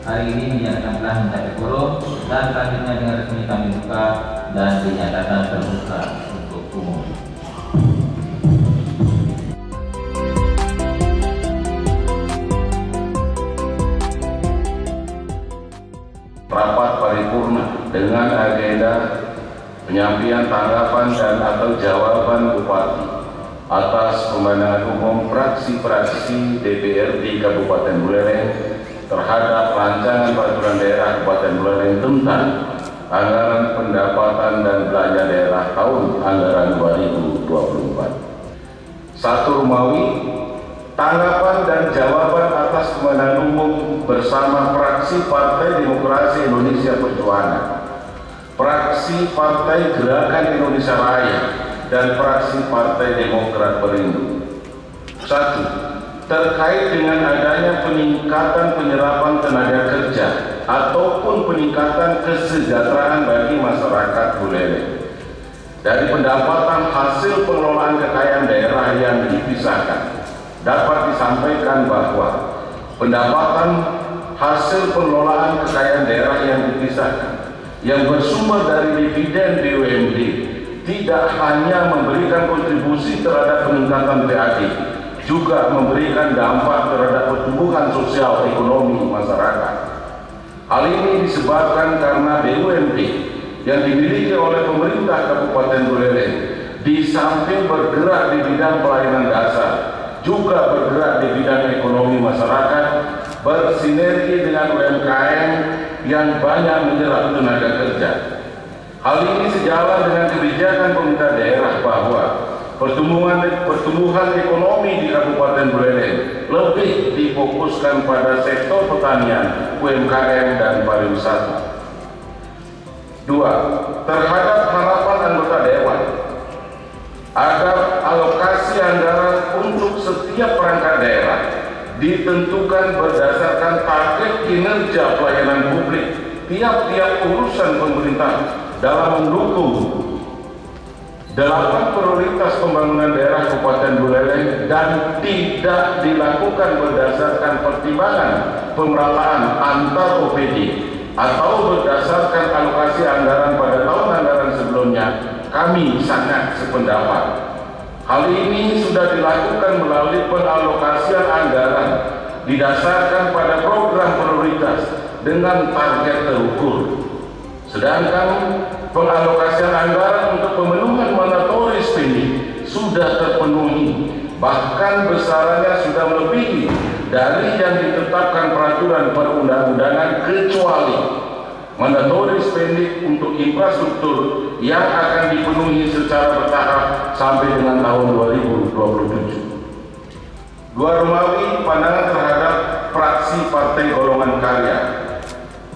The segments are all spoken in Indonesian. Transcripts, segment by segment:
hari ini dinyatakan telah mencapai quorum dan selanjutnya dengan resmi kami buka dan dinyatakan terbuka untuk umum. Rapat paripurna dengan agenda penyampaian tanggapan dan atau jawaban Bupati atas pemandangan umum fraksi-fraksi DPRD Kabupaten Buleleng terhadap rancangan peraturan daerah Kabupaten Buleleng tentang anggaran pendapatan dan belanja daerah tahun anggaran 2024. 1. Romawi, tanggapan dan jawaban atas pemandangan umum bersama fraksi Partai Demokrasi Indonesia Perjuangan, fraksi Partai Gerakan Indonesia Raya, dan fraksi Partai Demokrat Perindo. 1. Terkait dengan adanya peningkatan penyerapan tenaga kerja ataupun peningkatan kesejahteraan bagi masyarakat Buleleng dari pendapatan hasil pengelolaan kekayaan daerah yang dipisahkan, dapat disampaikan bahwa pendapatan hasil pengelolaan kekayaan daerah yang dipisahkan yang bersumber dari dividen BUMD tidak hanya memberikan kontribusi terhadap peningkatan PAD, juga memberikan dampak terhadap pertumbuhan sosial ekonomi masyarakat. Hal ini disebabkan karena BUMD yang dimiliki oleh pemerintah Kabupaten Buleleng di samping bergerak di bidang pelayanan dasar, juga bergerak di bidang ekonomi masyarakat, bersinergi dengan UMKM yang banyak menyerap tenaga kerja. Hal ini sejalan dengan kebijakan pemerintah daerah bahwa pertumbuhan ekonomi di Kabupaten Buleleng lebih difokuskan pada sektor pertanian, UMKM, dan pariwisata. 2. Terhadap harapan anggota Dewan agar alokasi anggaran untuk setiap perangkat daerah ditentukan berdasarkan target kinerja pelayanan publik tiap-tiap urusan pemerintah dalam mendukung 8 prioritas pembangunan daerah Kabupaten Buleleng dan tidak dilakukan berdasarkan pertimbangan pemerataan antar OPD atau berdasarkan alokasi anggaran pada tahun anggaran sebelumnya, kami sangat sependapat. Hal ini sudah dilakukan melalui pengalokasian anggaran didasarkan pada program prioritas dengan target terukur. Sedangkan pengalokasian anggaran untuk pemenuhan mandatory spending sudah terpenuhi, bahkan besarannya sudah melebihi dari yang ditetapkan peraturan perundang-undangan, kecuali mandatory spending untuk infrastruktur yang akan dipenuhi secara bertahap sampai dengan tahun 2027. 2. Romawi, pandangan terhadap fraksi Partai Golongan Karya.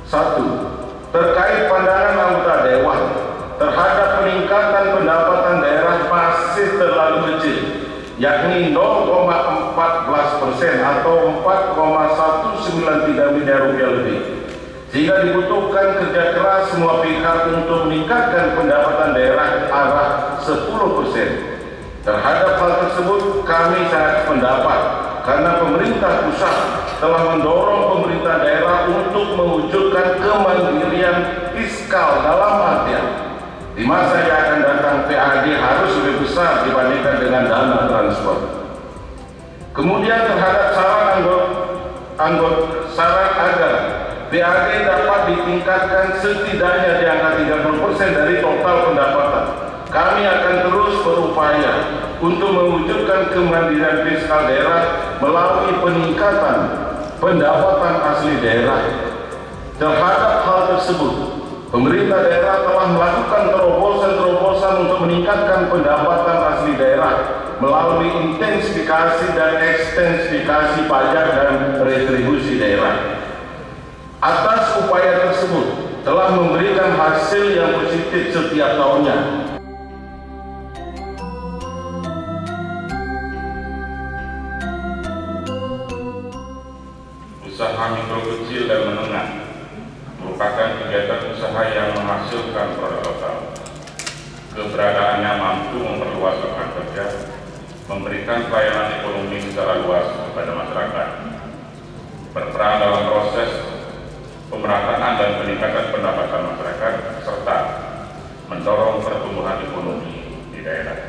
1. Terkait pandangan anggota Dewan terhadap peningkatan pendapatan daerah masih terlalu kecil, yakni 0,14% atau 4,193 miliar rupiah lebih, sehingga dibutuhkan kerja keras semua pihak untuk meningkatkan pendapatan daerah arah 10%. Terhadap hal tersebut kami sangat sependapat karena pemerintah pusat telah mendorong pemerintah daerah untuk mewujudkan kemandirian fiskal dalam artian di masa yang akan datang PAD harus lebih besar dibandingkan dengan dana transport. Kemudian terhadap saran agar PAD dapat ditingkatkan setidaknya di angka 30% dari total pendapatan, kami akan terus berupaya untuk mewujudkan kemandirian fiskal daerah melalui peningkatan pendapatan asli daerah. Terhadap hal tersebut, pemerintah daerah telah melakukan terobosan-terobosan untuk meningkatkan pendapatan asli daerah melalui intensifikasi dan ekstensifikasi pajak dan retribusi daerah. Atas upaya tersebut telah memberikan hasil yang positif setiap tahunnya. Usaha mikro kecil dan menengah merupakan kegiatan usaha yang menghasilkan produk lokal. Keberadaannya mampu memperluas lapangan kerja, memberikan pelayanan ekonomi secara luas kepada masyarakat, berperan dalam proses dan peningkatan pendapatan masyarakat serta mendorong pertumbuhan ekonomi di daerah.